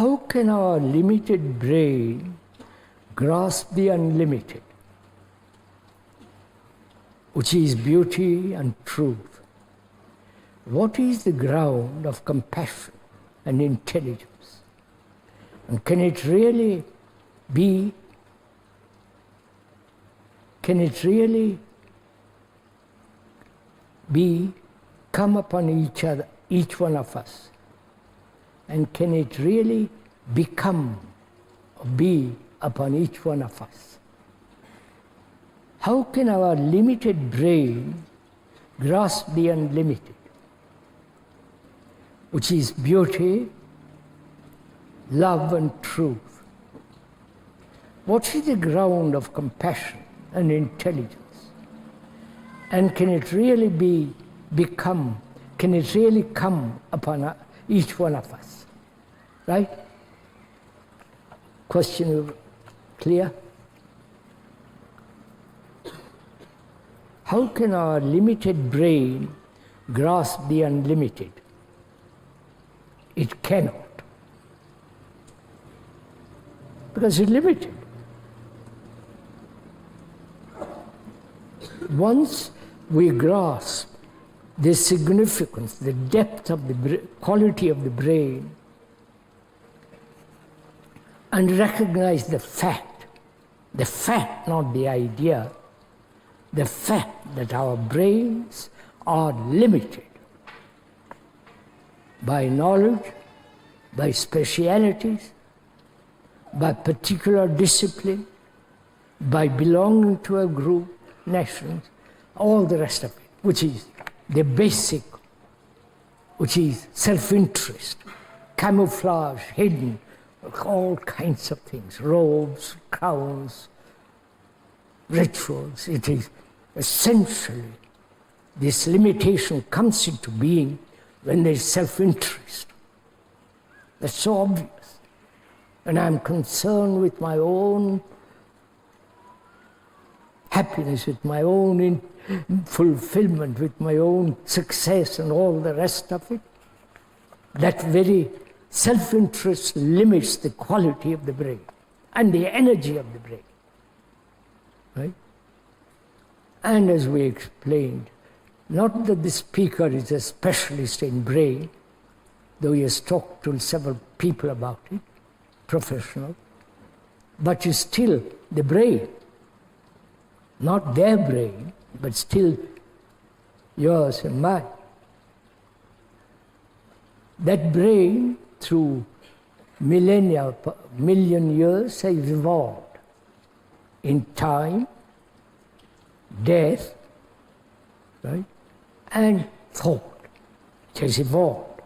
How can our limited brain grasp the unlimited, which is beauty and truth? What is the ground of compassion and intelligence? And can it really come upon each other, each one of us? And can it really become or be upon each one of us? How can our limited brain grasp the unlimited, which is beauty, love and truth? What is the ground of compassion and intelligence? And can it really come upon each one of us? Right? Question clear? How can our limited brain grasp the unlimited? It cannot. Because it's limited. Once we grasp the significance, the depth of the quality of the brain, and recognize the fact, not the idea, the fact that our brains are limited by knowledge, by specialities, by particular discipline, by belonging to a group, nations, all the rest of it, which is the basic, which is self-interest, camouflage, hidden, all kinds of things, robes, crowns, rituals. It is essentially, this limitation comes into being when there is self-interest. That's so obvious. And I'm concerned with my own happiness, with my own fulfillment, with my own success and all the rest of it. That very self-interest limits the quality of the brain and the energy of the brain. Right? And as we explained, not that the speaker is a specialist in brain, though he has talked to several people about it, professional, but it's still the brain, not their brain, but still yours and mine. That brain, through million years, has evolved in time, death, right, and thought. It has evolved.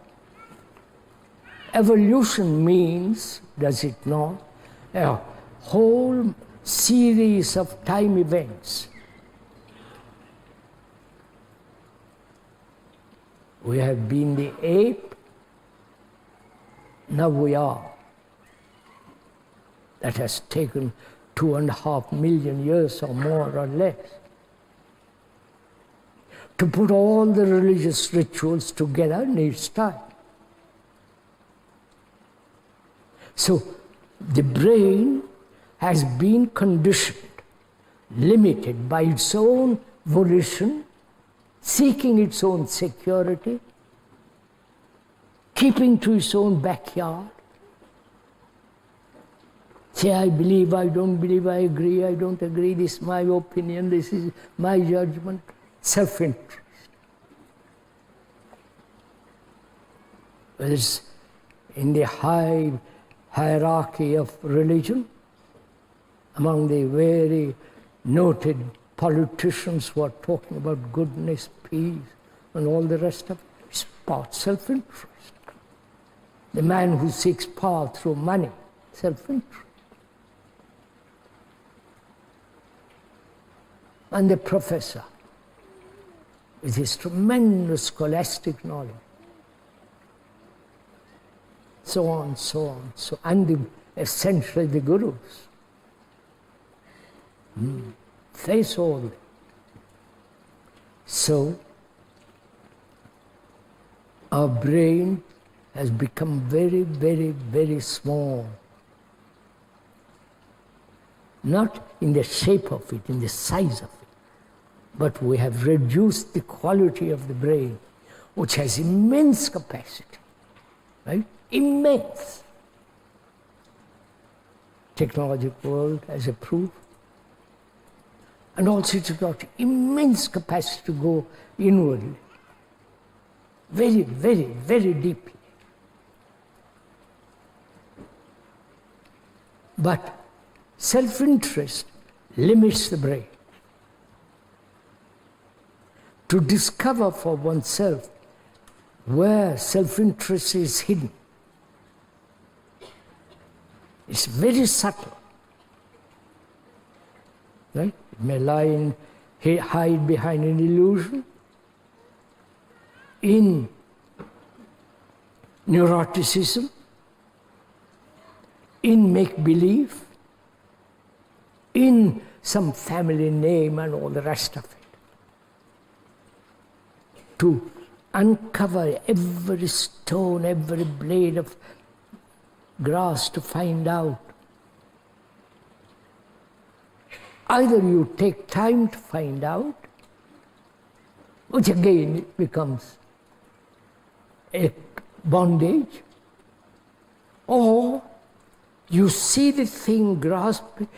Evolution means, does it not, a whole series of time events. We have been the ape, now we are. That has taken 2.5 million years or more or less to put all the religious rituals together needs time. So the brain has been conditioned, limited by its own volition, seeking its own security, keeping to its own backyard. Say, I believe, I don't believe, I agree, I don't agree, this is my opinion, this is my judgment. Self-interest. Whether it's in the hierarchy of religion, among the very noted politicians who are talking about goodness, peace, and all the rest of it, it's part self-interest. The man who seeks power through money, self-interest. And the professor, with his tremendous scholastic knowledge, so on, and essentially the gurus. Face all that. So, our brain has become very, very, very small. Not in the shape of it, in the size of it, but we have reduced the quality of the brain, which has immense capacity, right? Immense. Technological world has approved. And also it's got immense capacity to go inwardly, very, very, very deeply. But self-interest limits the brain. To discover for oneself where self-interest is hidden, it's very subtle. Right? It may hide behind an illusion, in neuroticism, in make-believe, in some family name and all the rest of it. To uncover every stone, every blade of grass to find out. Either you take time to find out, which again becomes a bondage, or you see the thing, grasp it,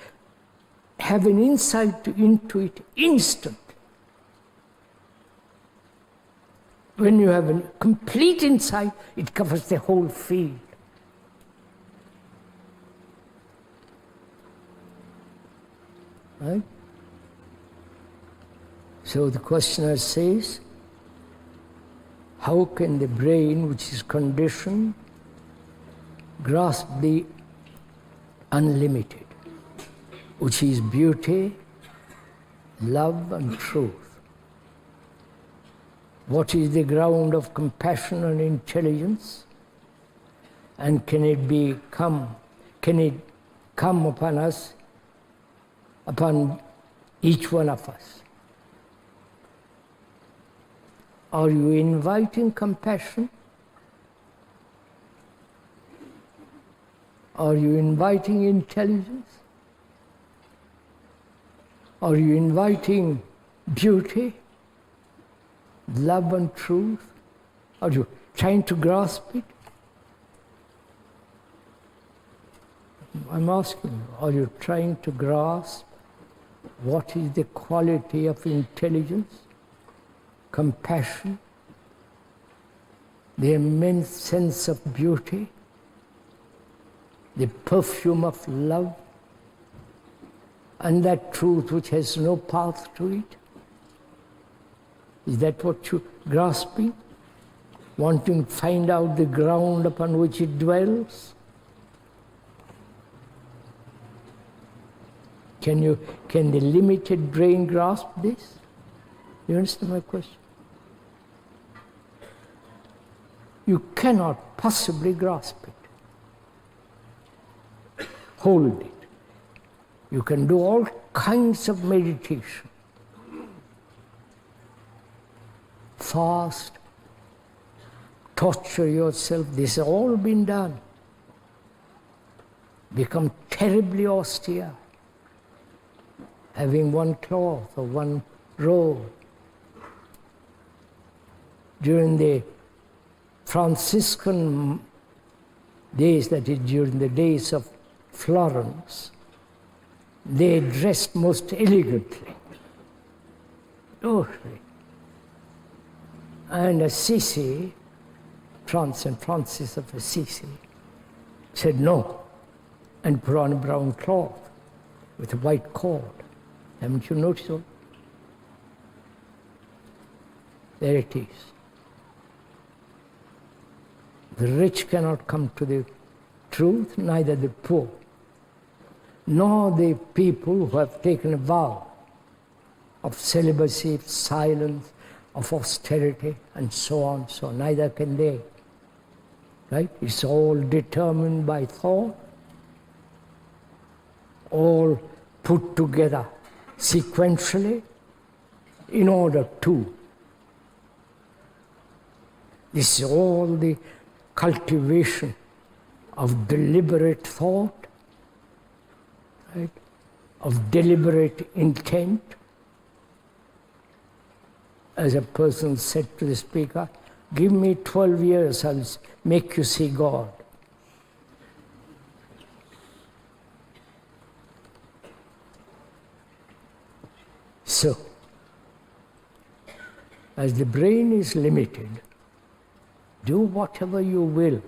have an insight into it instantly. When you have a complete insight, it covers the whole field. Right? So the questioner says, how can the brain, which is conditioned, grasp the unlimited, which is beauty, love and truth? What is the ground of compassion and intelligence? And can it come upon us, upon each one of us? Are you inviting compassion? Are you inviting intelligence? Are you inviting beauty, love and truth? Are you trying to grasp it? I'm asking you, are you trying to grasp what is the quality of intelligence, compassion, the immense sense of beauty, the perfume of love, and that truth which has no path to it? Is that what you're grasping? Wanting to find out the ground upon which it dwells? Can the limited brain grasp this? You understand my question? You cannot possibly grasp it. Hold it. You can do all kinds of meditation. Fast, torture yourself, this has all been done. Become terribly austere, having one cloth or one robe. During the Franciscan days, that is during the days of Florence, they dressed most elegantly. Totally. And Assisi, St. Francis of Assisi, said no, and put on a brown cloth with a white cord. Haven't you noticed all? There it is. The rich cannot come to the truth, neither the poor, nor the people who have taken a vow of celibacy, of silence, of austerity, and so on, so neither can they. Right? It's all determined by thought, all put together sequentially in order to. This is all the cultivation of deliberate thought, right? Of deliberate intent. As a person said to the speaker, give me 12 years, I'll make you see God. So, as the brain is limited, do whatever you will.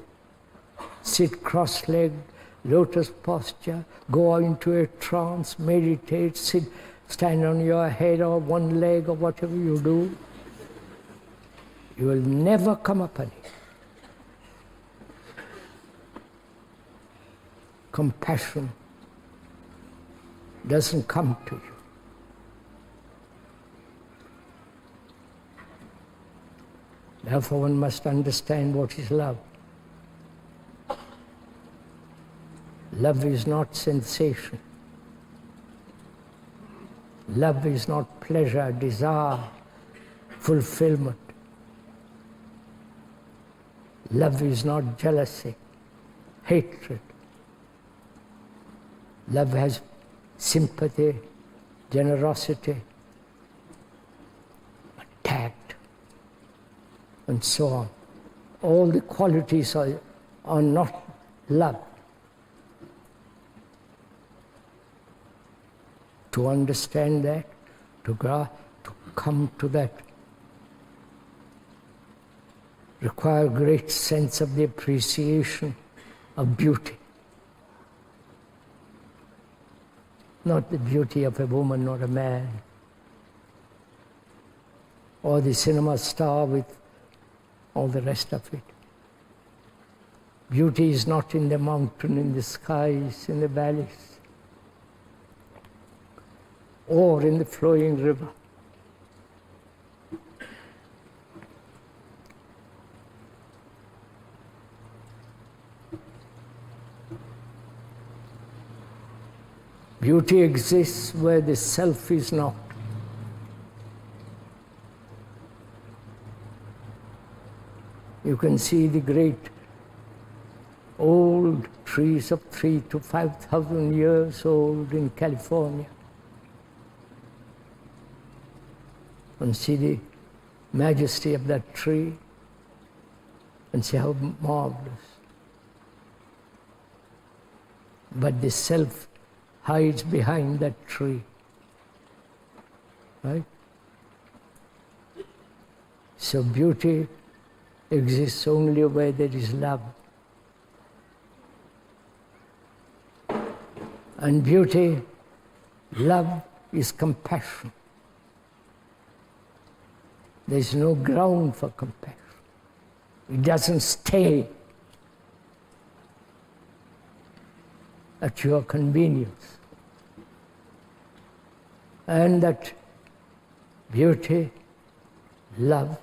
Sit cross-legged, lotus posture, go into a trance, meditate, stand on your head or one leg or whatever you do. You will never come upon it. Compassion doesn't come to you. Therefore one must understand what is love. Love is not sensation. Love is not pleasure, desire, fulfillment. Love is not jealousy, hatred. Love has sympathy, generosity, tact, and so on. All the qualities are not love. To understand that, to come to that, require great sense of the appreciation of beauty. Not the beauty of a woman or a man, or the cinema star with all the rest of it. Beauty is not in the mountain, in the skies, in the valleys, or in the flowing river. Beauty exists where the self is not. You can see the great old trees of 3,000 to 5,000 years old in California. And see the majesty of that tree and see how marvelous. But the self hides behind that tree, right? So beauty exists only where there is love. And beauty, love is compassion. There is no ground for compassion. It doesn't stay at your convenience. And that beauty, love,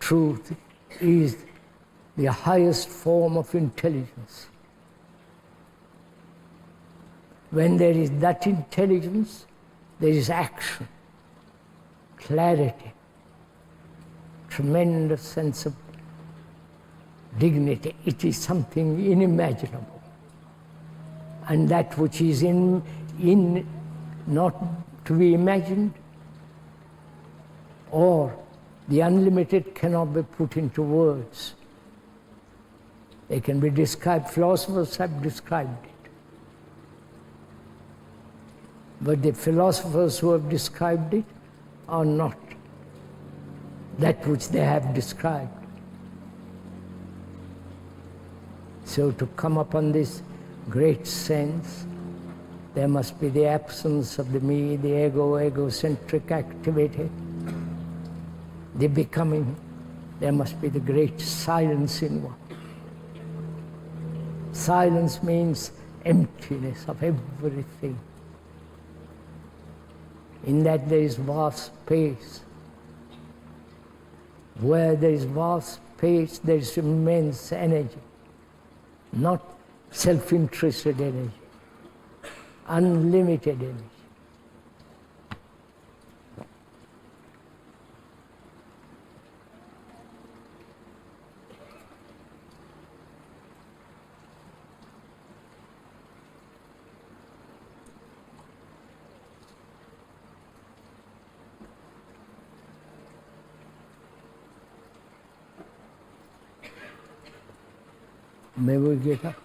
truth is the highest form of intelligence. When there is that intelligence, there is action, clarity, tremendous sense of dignity. It is something unimaginable. And that which is in not to be imagined, or the unlimited cannot be put into words. They can be described, philosophers have described it. But the philosophers who have described it are not that which they have described. So to come upon this great sense, there must be the absence of the me, the egocentric activity, the becoming. There must be the great silence in one. Silence means emptiness of everything. In that there is vast space. Where there is vast space, there is immense energy. Not self-interested energy. Unlimited energy. May we get up.